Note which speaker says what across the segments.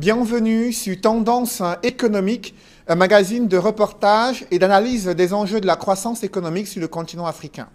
Speaker 1: Bienvenue sur Tendance économique, un magazine de reportage et d'analyse des enjeux de la croissance économique sur le continent africain.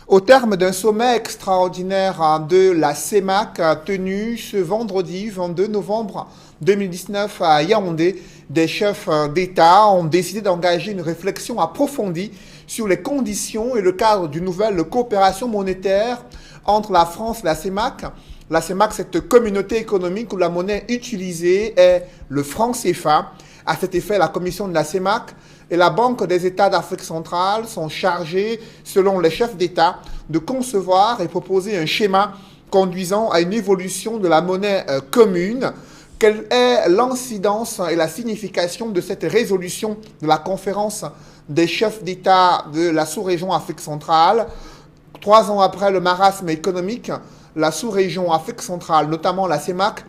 Speaker 1: Au terme d'un sommet extraordinaire de la CEMAC tenu ce vendredi 22 novembre 2019 à Yaoundé, des chefs d'État ont décidé d'engager une réflexion approfondie sur les conditions et le cadre d'une nouvelle coopération monétaire entre la France et la CEMAC. La CEMAC, cette communauté économique où la monnaie utilisée est le franc CFA. À cet effet, la commission de la CEMAC et la Banque des États d'Afrique centrale sont chargées, selon les chefs d'État, de concevoir et proposer un schéma conduisant à une évolution de la monnaie commune. Quelle est l'incidence et la signification de cette résolution de la conférence des chefs d'État de la sous-région Afrique centrale? 3 ans après le marasme économique, la sous-région Afrique centrale, notamment la CEMAC,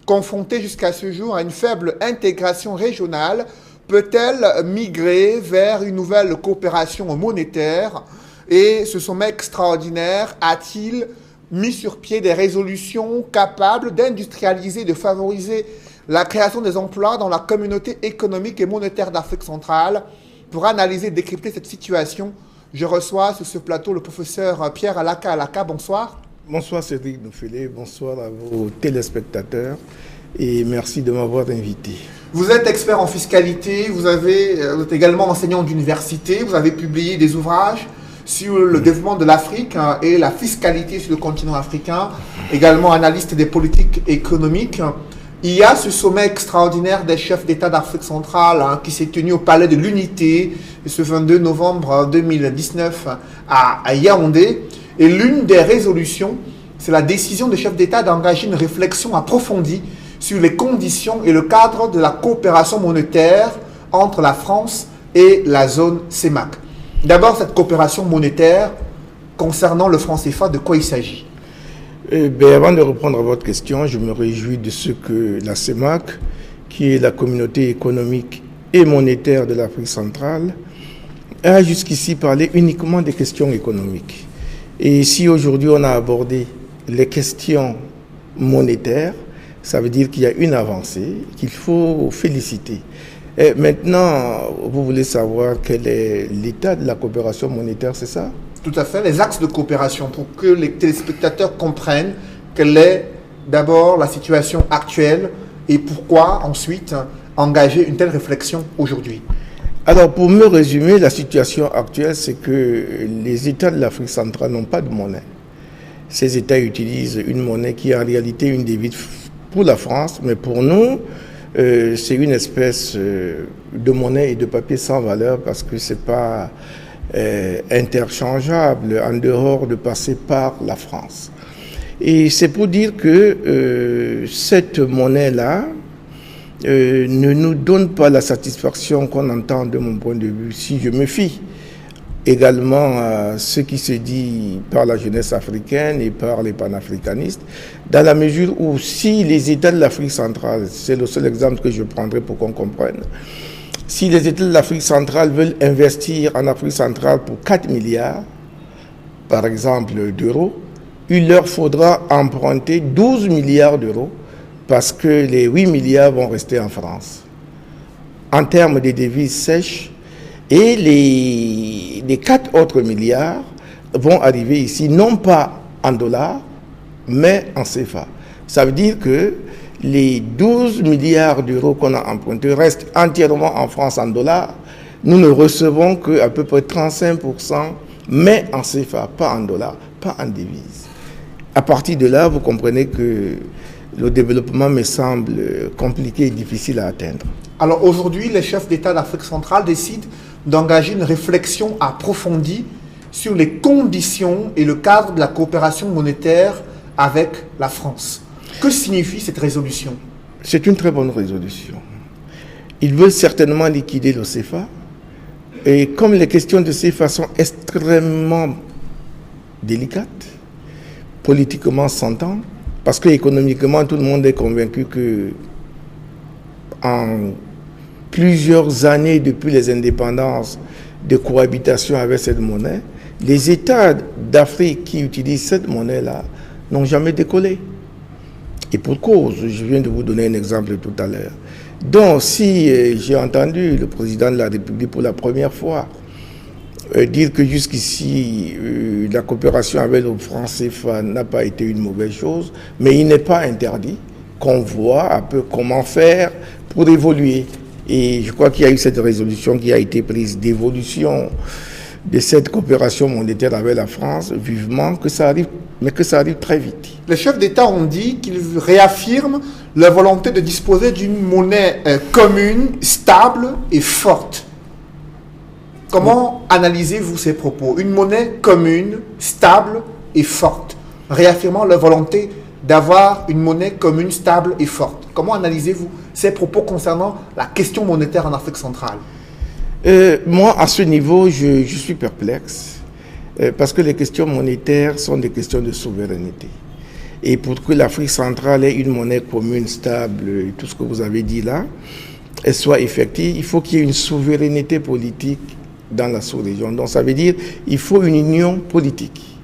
Speaker 1: confrontée jusqu'à ce jour à une faible intégration régionale, peut-elle migrer vers une nouvelle coopération monétaire? Et ce sommet extraordinaire a-t-il mis sur pied des résolutions capables d'industrialiser, de favoriser la création des emplois dans la communauté économique et monétaire d'Afrique centrale? Pour analyser et décrypter cette situation, je reçois sur ce plateau le professeur Pierre Alaka Alaka. Bonsoir.
Speaker 2: Bonsoir Cédric Noufélé, bonsoir à vos téléspectateurs et merci de m'avoir invité.
Speaker 1: Vous êtes expert en fiscalité, vous êtes également enseignant d'université, vous avez publié des ouvrages sur le développement de l'Afrique et la fiscalité sur le continent africain, également analyste des politiques économiques. Il y a ce sommet extraordinaire des chefs d'État d'Afrique centrale qui s'est tenu au Palais de l'Unité ce 22 novembre 2019 à Yaoundé. Et l'une des résolutions, c'est la décision des chefs d'État d'engager une réflexion approfondie sur les conditions et le cadre de la coopération monétaire entre la France et la zone CEMAC. D'abord, cette coopération monétaire concernant le franc CFA, de quoi il s'agit?
Speaker 2: Avant de répondre à votre question, je me réjouis de ce que la CEMAC, qui est la communauté économique et monétaire de l'Afrique centrale, a jusqu'ici parlé uniquement des questions économiques. Et si aujourd'hui on a abordé les questions monétaires, ça veut dire qu'il y a une avancée qu'il faut féliciter. Et maintenant, vous voulez savoir quel est l'état de la coopération monétaire, c'est ça?
Speaker 1: Tout à fait, les axes de coopération pour que les téléspectateurs comprennent quelle est d'abord la situation actuelle et pourquoi ensuite engager une telle réflexion aujourd'hui.
Speaker 2: Alors, pour me résumer, la situation actuelle, c'est que les États de l'Afrique centrale n'ont pas de monnaie. Ces États utilisent une monnaie qui est en réalité une devise pour la France, mais pour nous, c'est une espèce de monnaie et de papier sans valeur parce que ce n'est pas interchangeable en dehors de passer par la France. Et c'est pour dire que cette monnaie-là, ne nous donne pas la satisfaction qu'on entend de mon point de vue. Si je me fie également à ce qui se dit par la jeunesse africaine et par les panafricanistes, dans la mesure où si les États de l'Afrique centrale, c'est le seul exemple que je prendrai pour qu'on comprenne, si les États de l'Afrique centrale veulent investir en Afrique centrale pour 4 milliards, par exemple, d'euros, il leur faudra emprunter 12 milliards d'euros parce que les 8 milliards vont rester en France en termes de devises sèches et les 4 autres milliards vont arriver ici non pas en dollars mais en CFA. Ça veut dire que les 12 milliards d'euros qu'on a empruntés restent entièrement en France en dollars. Nous ne recevons qu'à peu près 35% mais en CFA, pas en dollars, pas en devises. À partir de là, vous comprenez que le développement me semble compliqué et difficile à atteindre.
Speaker 1: Alors aujourd'hui, les chefs d'État d'Afrique centrale décident d'engager une réflexion approfondie sur les conditions et le cadre de la coopération monétaire avec la France. Que signifie cette résolution?
Speaker 2: C'est une très bonne résolution. Ils veulent certainement liquider le CFA. Et comme les questions de CFA sont extrêmement délicates, politiquement s'entend, parce qu'économiquement, tout le monde est convaincu que en plusieurs années depuis les indépendances de cohabitation avec cette monnaie, les États d'Afrique qui utilisent cette monnaie-là n'ont jamais décollé. Et pour cause, je viens de vous donner un exemple tout à l'heure. Donc, si j'ai entendu le président de la République pour la première fois dire que jusqu'ici, la coopération avec le franc CFA n'a pas été une mauvaise chose, mais il n'est pas interdit qu'on voit un peu comment faire pour évoluer. Et je crois qu'il y a eu cette résolution qui a été prise d'évolution de cette coopération monétaire avec la France, vivement que ça arrive, mais que ça arrive très vite.
Speaker 1: Les chefs d'État ont dit qu'ils réaffirment la volonté de disposer d'une monnaie commune, stable et forte. Comment analysez-vous ces propos? Une monnaie commune, stable et forte, réaffirmant la volonté d'avoir une monnaie commune, stable et forte. Comment analysez-vous ces propos concernant la question monétaire en Afrique centrale?
Speaker 2: Moi, à ce niveau, je suis perplexe parce que les questions monétaires sont des questions de souveraineté. Et pour que l'Afrique centrale ait une monnaie commune, stable, tout ce que vous avez dit là, elle soit effective, il faut qu'il y ait une souveraineté politique dans la sous-région. Donc ça veut dire qu'il faut une union politique.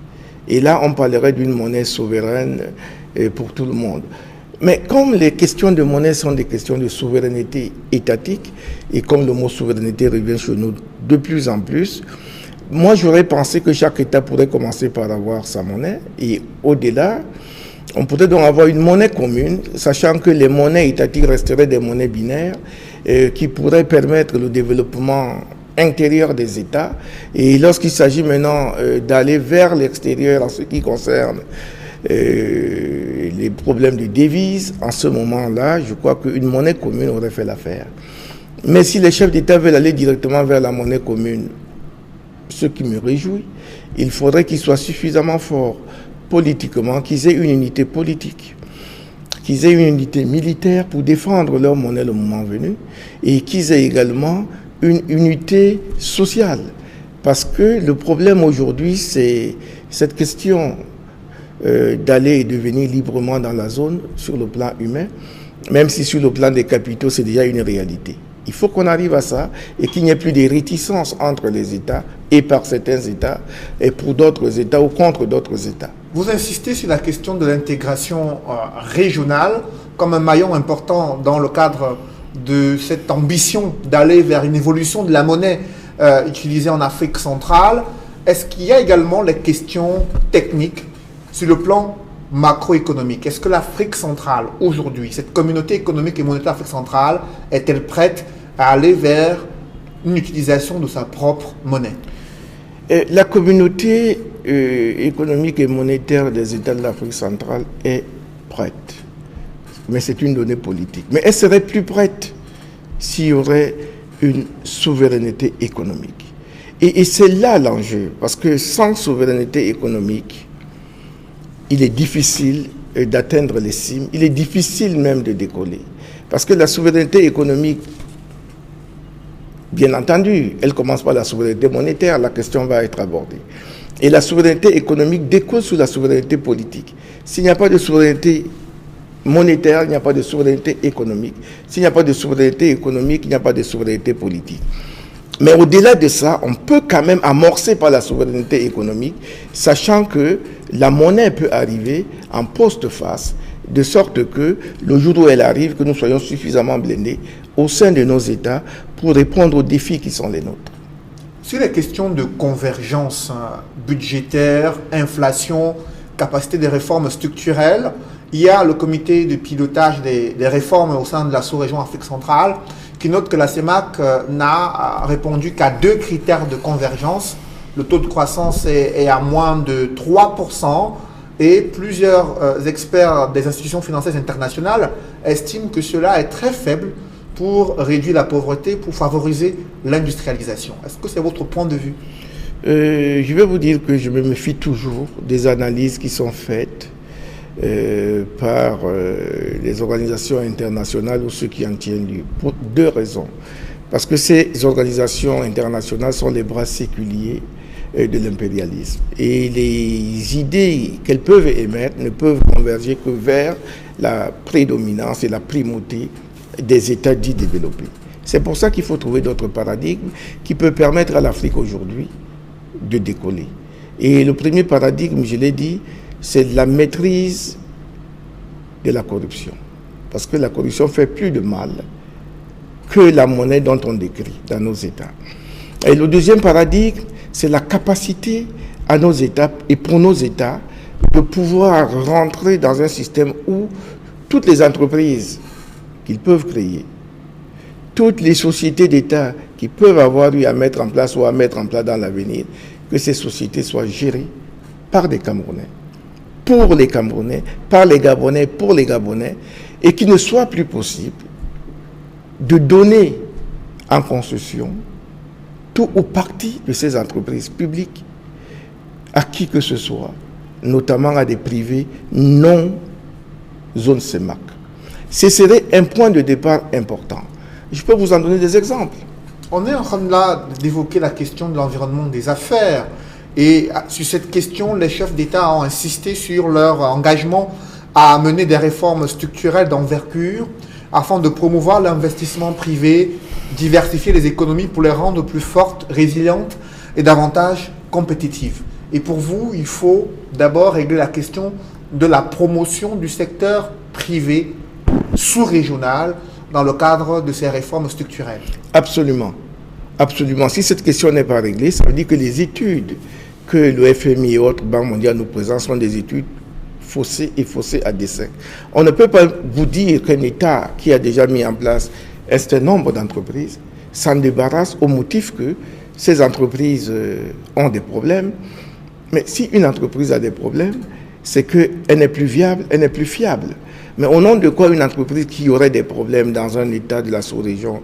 Speaker 2: Et là, on parlerait d'une monnaie souveraine pour tout le monde. Mais comme les questions de monnaie sont des questions de souveraineté étatique, et comme le mot souveraineté revient chez nous de plus en plus, moi j'aurais pensé que chaque État pourrait commencer par avoir sa monnaie, et au-delà, on pourrait donc avoir une monnaie commune, sachant que les monnaies étatiques resteraient des monnaies binaires qui pourraient permettre le développement intérieur des États. Et lorsqu'il s'agit maintenant d'aller vers l'extérieur en ce qui concerne les problèmes de devises, en ce moment-là, je crois qu'une monnaie commune aurait fait l'affaire. Mais si les chefs d'État veulent aller directement vers la monnaie commune, ce qui me réjouit, il faudrait qu'ils soient suffisamment forts politiquement, qu'ils aient une unité politique, qu'ils aient une unité militaire pour défendre leur monnaie le moment venu, et qu'ils aient également une unité sociale. Parce que le problème aujourd'hui, c'est cette question d'aller et de venir librement dans la zone sur le plan humain, même si sur le plan des capitaux, c'est déjà une réalité. Il faut qu'on arrive à ça et qu'il n'y ait plus de réticences entre les États et par certains États et pour d'autres États ou contre d'autres États.
Speaker 1: Vous insistez sur la question de l'intégration régionale comme un maillon important dans le cadre de cette ambition d'aller vers une évolution de la monnaie utilisée en Afrique centrale. Est-ce qu'il y a également les questions techniques sur le plan macroéconomique? Est-ce que l'Afrique centrale, aujourd'hui, cette communauté économique et monétaire Afrique centrale, est-elle prête à aller vers une utilisation de sa propre monnaie?
Speaker 2: La communauté économique et monétaire des États de l'Afrique centrale est prête. Mais c'est une donnée politique. Mais elle serait plus prête s'il y aurait une souveraineté économique. Et c'est là l'enjeu, parce que sans souveraineté économique, il est difficile d'atteindre les cimes, il est difficile même de décoller. Parce que la souveraineté économique, bien entendu, elle commence par la souveraineté monétaire, la question va être abordée. Et la souveraineté économique découle sur la souveraineté politique. S'il n'y a pas de souveraineté monétaire, il n'y a pas de souveraineté économique. S'il n'y a pas de souveraineté économique, il n'y a pas de souveraineté politique. Mais au-delà de ça, on peut quand même amorcer par la souveraineté économique, sachant que la monnaie peut arriver en post-face, de sorte que le jour où elle arrive, que nous soyons suffisamment blindés au sein de nos États pour répondre aux défis qui sont les nôtres.
Speaker 1: Sur les questions de convergence budgétaire, inflation, capacité des réformes structurelles, il y a le comité de pilotage des réformes au sein de la sous-région Afrique centrale qui note que la CEMAC n'a répondu qu'à 2 critères de convergence. Le taux de croissance est à moins de 3% et plusieurs experts des institutions financières internationales estiment que cela est très faible pour réduire la pauvreté, pour favoriser l'industrialisation. Est-ce que c'est votre point de vue?
Speaker 2: Je vais vous dire que je me méfie toujours des analyses qui sont faites par les organisations internationales ou ceux qui en tiennent lieu, pour 2 raisons. Parce que ces organisations internationales sont les bras séculiers de l'impérialisme. Et les idées qu'elles peuvent émettre ne peuvent converger que vers la prédominance et la primauté des États dits développés. C'est pour ça qu'il faut trouver d'autres paradigmes qui peuvent permettre à l'Afrique aujourd'hui de décoller. Et le premier paradigme, je l'ai dit, c'est la maîtrise de la corruption. Parce que la corruption fait plus de mal que la monnaie dont on décrit dans nos États. Et le deuxième paradigme, c'est la capacité à nos États et pour nos États de pouvoir rentrer dans un système où toutes les entreprises qu'ils peuvent créer, toutes les sociétés d'État qui peuvent avoir eu à mettre en place ou à mettre en place dans l'avenir, que ces sociétés soient gérées par des Camerounais, pour les Camerounais, par les Gabonais, pour les Gabonais, et qu'il ne soit plus possible de donner en concession tout ou partie de ces entreprises publiques à qui que ce soit, notamment à des privés non zone CEMAC. Ce serait un point de départ important. Je peux vous en donner des exemples.
Speaker 1: On est en train là d'évoquer la question de l'environnement des affaires. Et sur cette question, les chefs d'État ont insisté sur leur engagement à mener des réformes structurelles d'envergure afin de promouvoir l'investissement privé, diversifier les économies pour les rendre plus fortes, résilientes et davantage compétitives. Et pour vous, il faut d'abord régler la question de la promotion du secteur privé sous-régional dans le cadre de ces réformes structurelles.
Speaker 2: Absolument. Absolument. Si cette question n'est pas réglée, ça veut dire que les études que le FMI et autres banques mondiales nous présentent sont des études faussées et faussées à dessein. On ne peut pas vous dire qu'un État qui a déjà mis en place un certain nombre d'entreprises s'en débarrasse au motif que ces entreprises ont des problèmes. Mais si une entreprise a des problèmes, c'est qu'elle n'est plus viable, elle n'est plus fiable. Mais au nom de quoi une entreprise qui aurait des problèmes dans un État de la sous-région,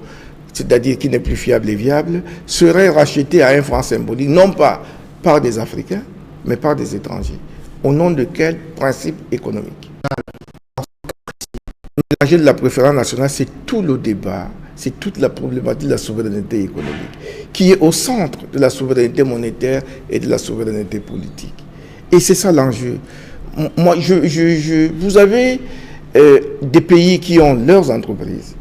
Speaker 2: c'est-à-dire qui n'est plus fiable et viable, serait rachetée à un franc symbolique, non pas par des Africains, mais par des étrangers. Au nom de quel principe économique? L'enjeu de la préférence nationale, c'est tout le débat, c'est toute la problématique de la souveraineté économique, qui est au centre de la souveraineté monétaire et de la souveraineté politique. Et c'est ça l'enjeu. Moi, vous avez des pays qui ont leurs entreprises.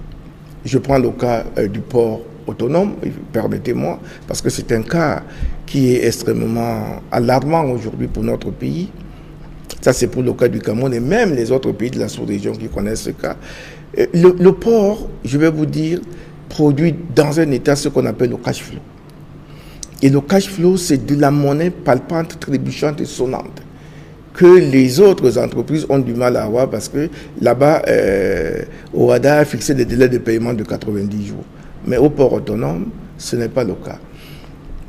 Speaker 2: Je prends le cas du port autonome, permettez-moi, parce que c'est un cas qui est extrêmement alarmant aujourd'hui pour notre pays. Ça, c'est pour le cas du Cameroun et même les autres pays de la sous-région qui connaissent ce cas. Le port, je vais vous dire, produit dans un état ce qu'on appelle le cash flow. Et le cash flow, c'est de la monnaie palpante, trébuchante et sonnante que les autres entreprises ont du mal à avoir parce que là-bas, OHADA a fixé des délais de paiement de 90 jours. Mais au port autonome, ce n'est pas le cas.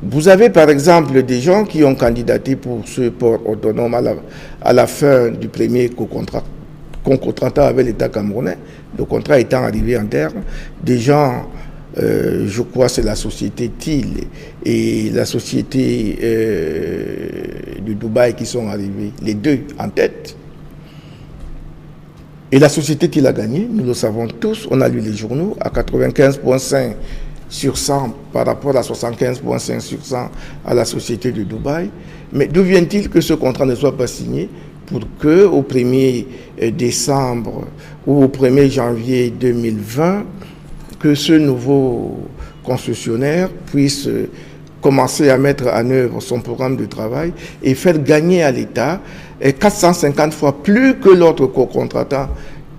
Speaker 2: Vous avez par exemple des gens qui ont candidaté pour ce port autonome à la fin du premier contrat avec l'État camerounais, le contrat étant arrivé en terme, des gens, je crois c'est la société TIL et la société de Dubaï qui sont arrivés, les deux en tête. Et la société TIL a gagné, nous le savons tous, on a lu les journaux, à 95,5 sur 100 par rapport à 75,5 sur 100 à la société de Dubaï. Mais d'où vient-il que ce contrat ne soit pas signé pour que au 1er décembre ou au 1er janvier 2020, que ce nouveau concessionnaire puisse commencer à mettre en œuvre son programme de travail et faire gagner à l'État 450 fois plus que l'autre co-contractant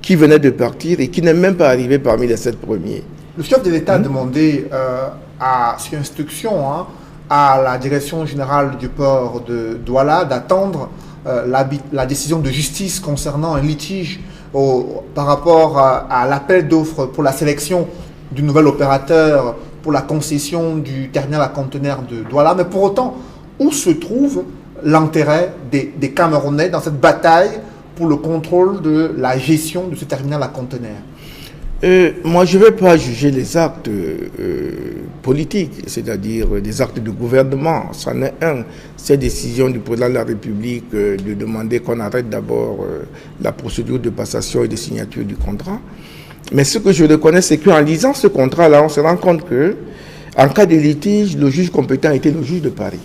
Speaker 2: qui venait de partir et qui n'est même pas arrivé parmi les 7 premiers.
Speaker 1: Le chef de l'État a demandé sur instruction à la direction générale du port de Douala d'attendre la décision de justice concernant un litige par rapport à l'appel d'offres pour la sélection du nouvel opérateur pour la concession du terminal à conteneurs de Douala. Mais pour autant, où se trouve l'intérêt des Camerounais dans cette bataille pour le contrôle de la gestion de ce terminal à conteneurs?
Speaker 2: Moi, je ne vais pas juger les actes politiques, c'est-à-dire des actes de gouvernement. C'en est un. Cette décision du président de la République de demander qu'on arrête d'abord la procédure de passation et de signature du contrat. Mais ce que je reconnais, c'est qu'en lisant ce contrat-là, on se rend compte que, en cas de litige, le juge compétent était le juge de Paris.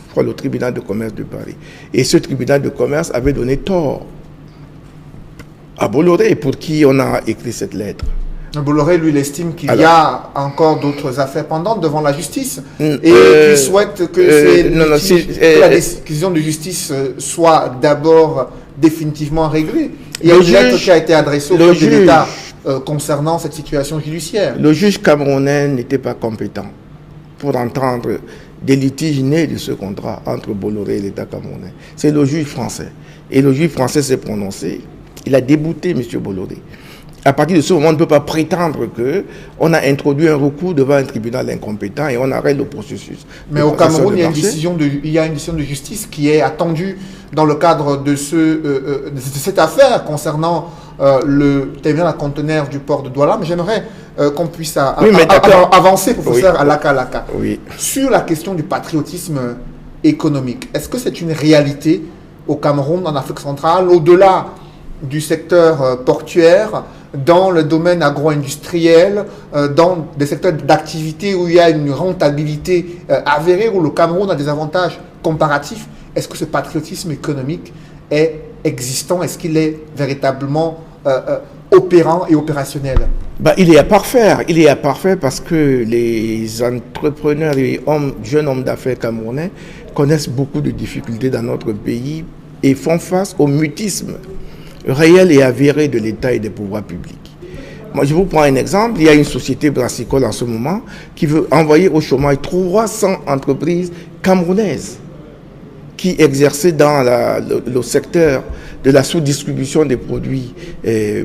Speaker 2: Je crois le tribunal de commerce de Paris. Et ce tribunal de commerce avait donné tort à Bolloré, pour qui on a écrit cette lettre.
Speaker 1: Bolloré, lui, il estime qu'il y a encore d'autres affaires pendantes devant la justice et qu'il souhaite que la décision de justice soit d'abord définitivement réglé. Il y a une lettre qui a été adressée au chef de l'État concernant cette situation judiciaire.
Speaker 2: Le juge camerounais n'était pas compétent pour entendre des litiges nés de ce contrat entre Bolloré et l'État camerounais. C'est le juge français. Et le juge français s'est prononcé. Il a débouté M. Bolloré. À partir de ce moment, on ne peut pas prétendre qu'on a introduit un recours devant un tribunal incompétent et on arrête le processus.
Speaker 1: Mais au Cameroun, il y a une décision de justice qui est attendue dans le cadre de cette affaire concernant le terminal à conteneurs du port de Douala. Mais j'aimerais qu'on puisse avancer, professeur Alaka.
Speaker 2: Oui.
Speaker 1: Sur la question du patriotisme économique. Est-ce que c'est une réalité au Cameroun, en Afrique centrale, au-delà du secteur portuaire, dans le domaine agro-industriel, dans des secteurs d'activité où il y a une rentabilité avérée, où le Cameroun a des avantages comparatifs? Est-ce que ce patriotisme économique est existant? Est-ce qu'il est véritablement opérant et opérationnel?
Speaker 2: Il est à parfaire. Il est à parfaire parce que les entrepreneurs et jeunes hommes d'affaires camerounais connaissent beaucoup de difficultés dans notre pays et font face au mutisme réel et avéré de l'État et des pouvoirs publics. Moi, je vous prends un exemple. Il y a une société brassicole en ce moment qui veut envoyer au chômage 300 entreprises camerounaises qui exerçaient dans le secteur de la sous-distribution des produits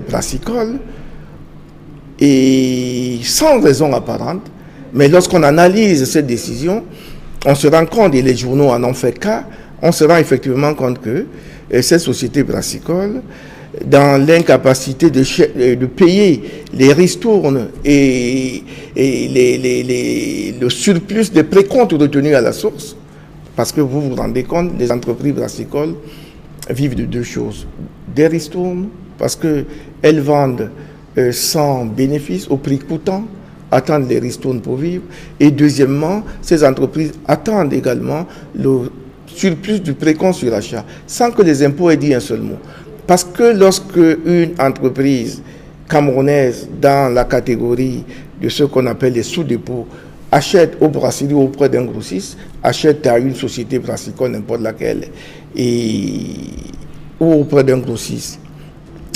Speaker 2: brassicoles et sans raison apparente. Mais lorsqu'on analyse cette décision, on se rend compte, et les journaux en ont fait cas, on se rend effectivement compte que cette société brassicole, dans l'incapacité de payer les ristournes et le surplus des précomptes retenus à la source, parce que vous vous rendez compte, les entreprises brassicoles vivent de deux choses. Des ristournes, parce qu'elles vendent sans bénéfice, au prix coûtant, attendent les ristournes pour vivre. Et deuxièmement, ces entreprises attendent également le surplus du précompte sur l'achat, sans que les impôts aient dit un seul mot. Parce que lorsque une entreprise camerounaise dans la catégorie de ce qu'on appelle les sous-dépôts achète aux brasseries auprès d'un grossiste, achète à une société brassicole, n'importe laquelle, ou auprès d'un grossiste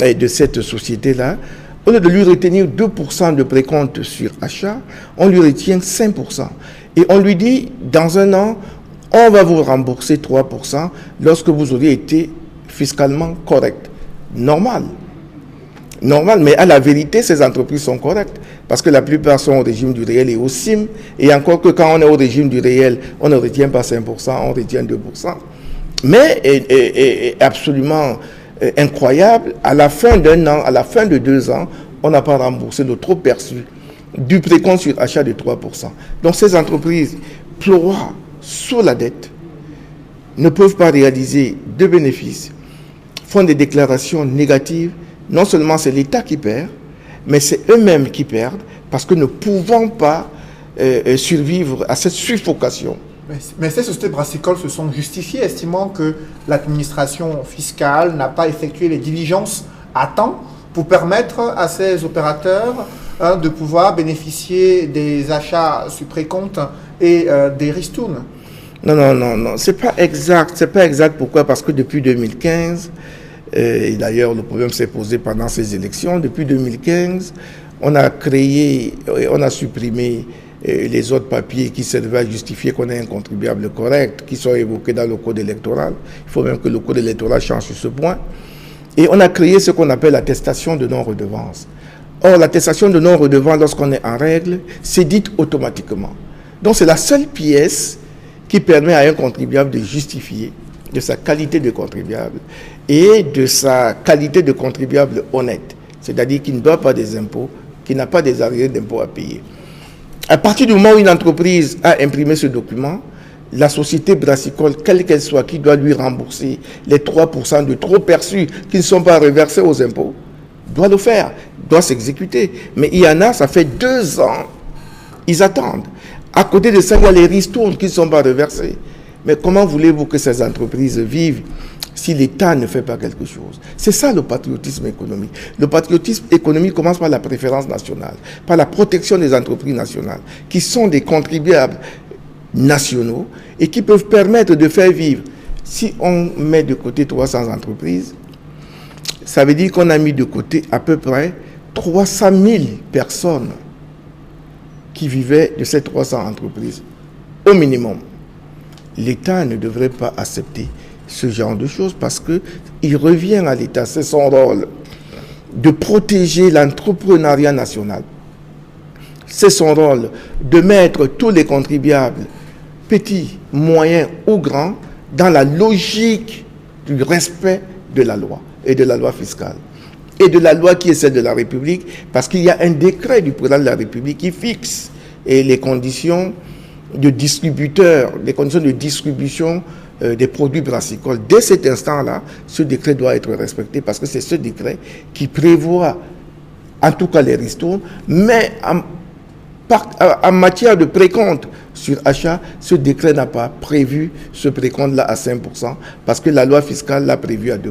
Speaker 2: et de cette société-là, au lieu de lui retenir 2% de précompte sur achat, on lui retient 5%. Et on lui dit, dans un an, on va vous rembourser 3% lorsque vous auriez été fiscalement correct. Normal, mais à la vérité, ces entreprises sont correctes parce que la plupart sont au régime du réel et au CIM. Et encore que quand on est au régime du réel, on ne retient pas 5%, on retient 2%. Mais absolument incroyable, à la fin d'un an, à la fin de 2 ans, on n'a pas remboursé le trop perçu du précompte sur achat de 3%. Donc ces entreprises ploient sur la dette, ne peuvent pas réaliser de bénéfices, font des déclarations négatives. Non seulement c'est l'État qui perd, mais c'est eux-mêmes qui perdent parce que ne pouvant pas survivre à cette suffocation.
Speaker 1: Mais ces sociétés brassicoles se sont justifiées, estimant que l'administration fiscale n'a pas effectué les diligences à temps pour permettre à ces opérateurs de pouvoir bénéficier des achats sur précompte et des ristournes.
Speaker 2: Non, c'est pas exact. C'est pas exact. Pourquoi? Parce que depuis 2015, et d'ailleurs le problème s'est posé pendant ces élections, depuis 2015, on a supprimé les autres papiers qui servaient à justifier qu'on est un contribuable correct, qui sont évoqués dans le code électoral. Il faut même que le code électoral change sur ce point. Et on a créé ce qu'on appelle l'attestation de non-redevance. Or, l'attestation de non-redevance, lorsqu'on est en règle, c'est dite automatiquement. Donc, c'est la seule pièce qui permet à un contribuable de justifier de sa qualité de contribuable et de sa qualité de contribuable honnête. C'est-à-dire qu'il ne doit pas des impôts, qu'il n'a pas des arriérés d'impôts à payer. À partir du moment où une entreprise a imprimé ce document, la société brassicole, quelle qu'elle soit, qui doit lui rembourser les 3% de trop perçus qui ne sont pas reversés aux impôts, doit le faire, doit s'exécuter. Mais il y en a, ça fait 2 ans, ils attendent. À côté de ça, il y a les ristournes qui ne sont pas reversés. Mais comment voulez-vous que ces entreprises vivent si l'État ne fait pas quelque chose? C'est ça le patriotisme économique. Le patriotisme économique commence par la préférence nationale, par la protection des entreprises nationales, qui sont des contribuables nationaux et qui peuvent permettre de faire vivre. Si on met de côté 300 entreprises, Ça veut dire qu'on a mis de côté à peu près 300 000 personnes qui vivaient de ces 300 entreprises, au minimum. L'État ne devrait pas accepter ce genre de choses parce qu'il revient à l'État, c'est son rôle, de protéger l'entrepreneuriat national. C'est son rôle de mettre tous les contribuables, petits, moyens ou grands, dans la logique du respect de la loi et de la loi fiscale. Et de la loi qui est celle de la République, parce qu'il y a un décret du président de la République qui fixe les conditions de distributeurs, les conditions de distribution des produits brassicoles. Dès cet instant-là, ce décret doit être respecté parce que c'est ce décret qui prévoit, en tout cas les ristournes, mais en matière de précompte sur achat, ce décret n'a pas prévu ce précompte-là à 5% parce que la loi fiscale l'a prévu à 2%.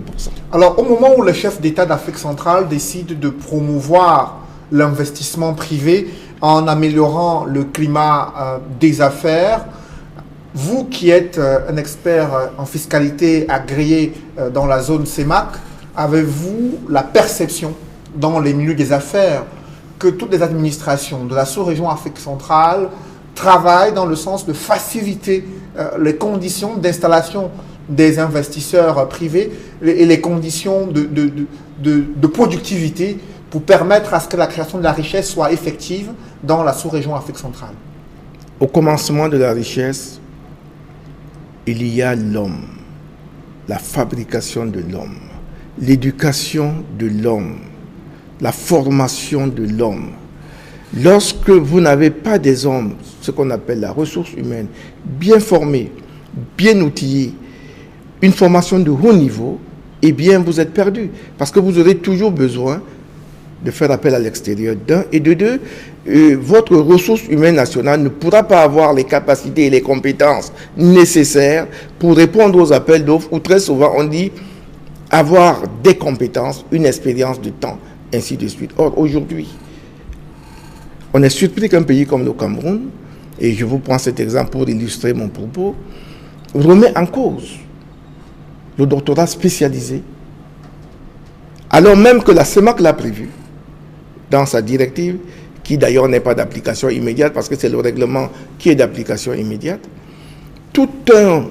Speaker 1: Alors, au moment où le chef d'État d'Afrique centrale décide de promouvoir l'investissement privé en améliorant le climat des affaires, vous qui êtes un expert en fiscalité agréé dans la zone CEMAC, avez-vous la perception dans les milieux des affaires que toutes les administrations de la sous-région Afrique centrale travaillent dans le sens de faciliter les conditions d'installation des investisseurs privés et les conditions de productivité pour permettre à ce que la création de la richesse soit effective dans la sous-région Afrique centrale?
Speaker 2: Au commencement de la richesse, il y a l'homme, la fabrication de l'homme, l'éducation de l'homme, la formation de l'homme. Lorsque vous n'avez pas des hommes, ce qu'on appelle la ressource humaine, bien formée, bien outillée, une formation de haut niveau, eh bien vous êtes perdu. Parce que vous aurez toujours besoin de faire appel à l'extérieur d'un et de deux. Votre ressource humaine nationale ne pourra pas avoir les capacités et les compétences nécessaires pour répondre aux appels d'offres où très souvent on dit avoir des compétences, une expérience de temps, ainsi de suite. Or, aujourd'hui, on est surpris qu'un pays comme le Cameroun, et je vous prends cet exemple pour illustrer mon propos, remet en cause le doctorat spécialisé, alors même que la CEMAC l'a prévu dans sa directive, qui d'ailleurs n'est pas d'application immédiate, parce que c'est le règlement qui est d'application immédiate. Tout un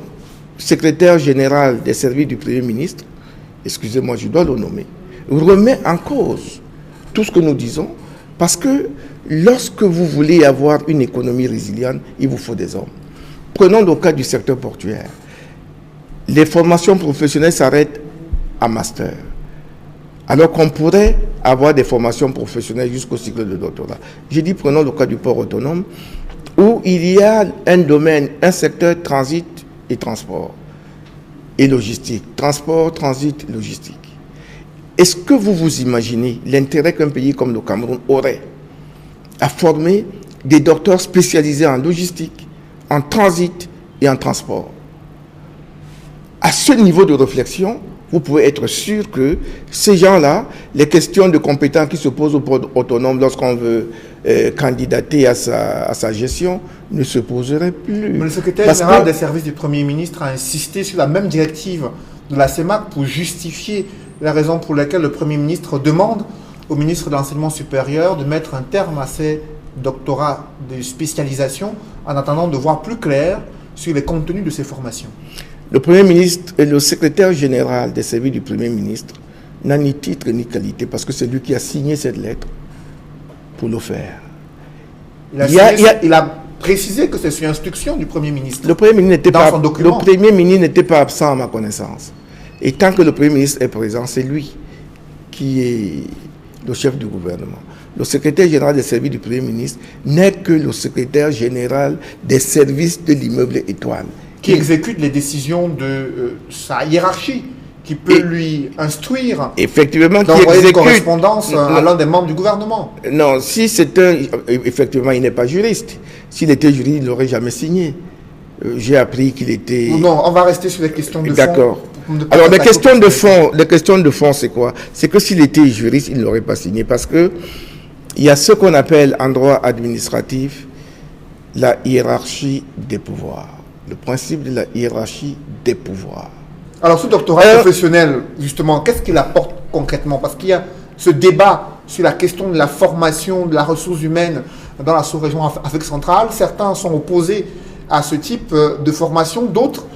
Speaker 2: secrétaire général des services du Premier ministre, excusez-moi, je dois le nommer, remet en cause tout ce que nous disons, parce que lorsque vous voulez avoir une économie résiliente, il vous faut des hommes. Prenons le cas du secteur portuaire. Les formations professionnelles s'arrêtent à master, alors qu'on pourrait avoir des formations professionnelles jusqu'au cycle de doctorat. J'ai dit, prenons le cas du port autonome, où il y a un domaine, un secteur transit et transport, et logistique. Transport, transit, logistique. Est-ce que vous vous imaginez l'intérêt qu'un pays comme le Cameroun aurait à former des docteurs spécialisés en logistique, en transit et en transport? À ce niveau de réflexion, vous pouvez être sûr que ces gens-là, les questions de compétences qui se posent au port autonome lorsqu'on veut candidater à sa gestion ne se poseraient plus.
Speaker 1: Mais le secrétaire général des services du Premier ministre a insisté sur la même directive de la CEMAC pour justifier la raison pour laquelle le Premier ministre demande au ministre de l'Enseignement supérieur de mettre un terme à ces doctorats de spécialisation en attendant de voir plus clair sur les contenus de ces formations.
Speaker 2: Le Premier ministre et le secrétaire général des services du Premier ministre n'a ni titre ni qualité parce que c'est lui qui a signé cette lettre pour le faire.
Speaker 1: Il a précisé que c'est sur instruction du Premier ministre.
Speaker 2: Le Premier ministre n'était pas,
Speaker 1: son document.
Speaker 2: le Premier ministre n'était pas absent à ma connaissance. Et tant que le Premier ministre est présent, c'est lui qui est le chef du gouvernement. Le secrétaire général des services du Premier ministre n'est que le secrétaire général des services de l'immeuble Étoile.
Speaker 1: Qui exécute les décisions de sa hiérarchie, qui peut lui instruire,
Speaker 2: effectivement,
Speaker 1: d'envoyer une correspondance à l'un des membres du gouvernement.
Speaker 2: Non, si c'est un... Effectivement, il n'est pas juriste. S'il était juriste, il n'aurait jamais signé. J'ai appris qu'il était...
Speaker 1: Non, on va rester sur les questions de fond.
Speaker 2: D'accord. Alors, les questions de fond, c'est quoi? C'est que s'il était juriste, il ne l'aurait pas signé. Parce que il y a ce qu'on appelle en droit administratif la hiérarchie des pouvoirs. Le principe de la hiérarchie des pouvoirs.
Speaker 1: Alors, ce doctorat professionnel, justement, qu'est-ce qu'il apporte concrètement? Parce qu'il y a ce débat sur la question de la formation de la ressource humaine dans la sous-région Afrique centrale. Certains sont opposés à ce type de formation, d'autres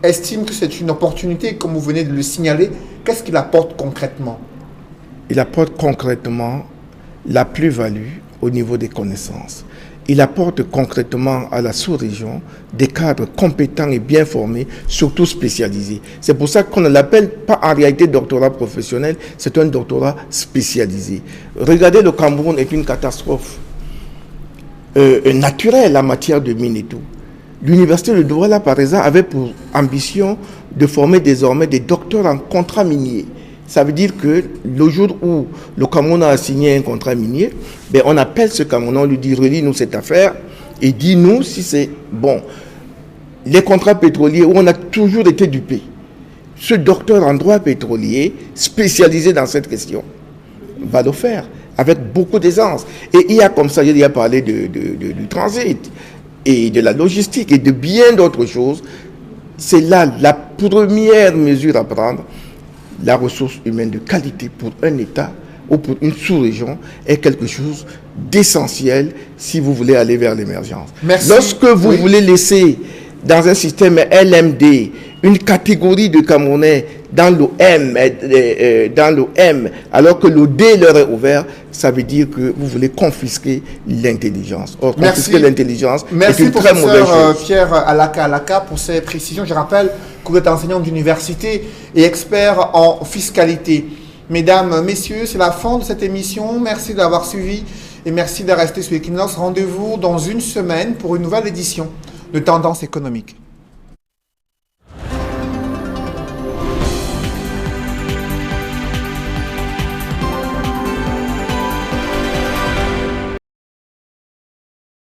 Speaker 1: estiment que c'est une opportunité, comme vous venez de le signaler. Qu'est-ce qu'il apporte concrètement?
Speaker 2: Il apporte concrètement la plus-value au niveau des connaissances. Il apporte concrètement à la sous-région des cadres compétents et bien formés, surtout spécialisés. C'est pour ça qu'on ne l'appelle pas en réalité doctorat professionnel, c'est un doctorat spécialisé. Regardez, le Cameroun est une catastrophe naturelle en matière de mines et tout. L'université de Douala, par exemple, avait pour ambition de former désormais des docteurs en contrat minier. Ça veut dire que le jour où le Cameroun a signé un contrat minier, ben on appelle ce Cameroun, on lui dit relis-nous cette affaire et dis-nous si c'est bon. Les contrats pétroliers où on a toujours été dupé. Ce docteur en droit pétrolier, spécialisé dans cette question, va le faire avec beaucoup d'aisance. Et il y a comme ça, il y a parlé du transit et de la logistique et de bien d'autres choses. C'est là la première mesure à prendre. La ressource humaine de qualité pour un État ou pour une sous-région est quelque chose d'essentiel si vous voulez aller vers l'émergence. Lorsque vous voulez laisser dans un système LMD une catégorie de Camerounais dans le M, alors que le D leur est ouvert, ça veut dire que vous voulez confisquer l'intelligence. Or, confisquer l'intelligence est une très mauvaise chose.
Speaker 1: Merci, Pierre Alaka, pour ces précisions. Je rappelle que vous êtes enseignant d'université et expert en fiscalité. Mesdames, messieurs, c'est la fin de cette émission. Merci d'avoir suivi et merci de rester sur Equinox. Rendez-vous dans une semaine pour une nouvelle édition de Tendance économique.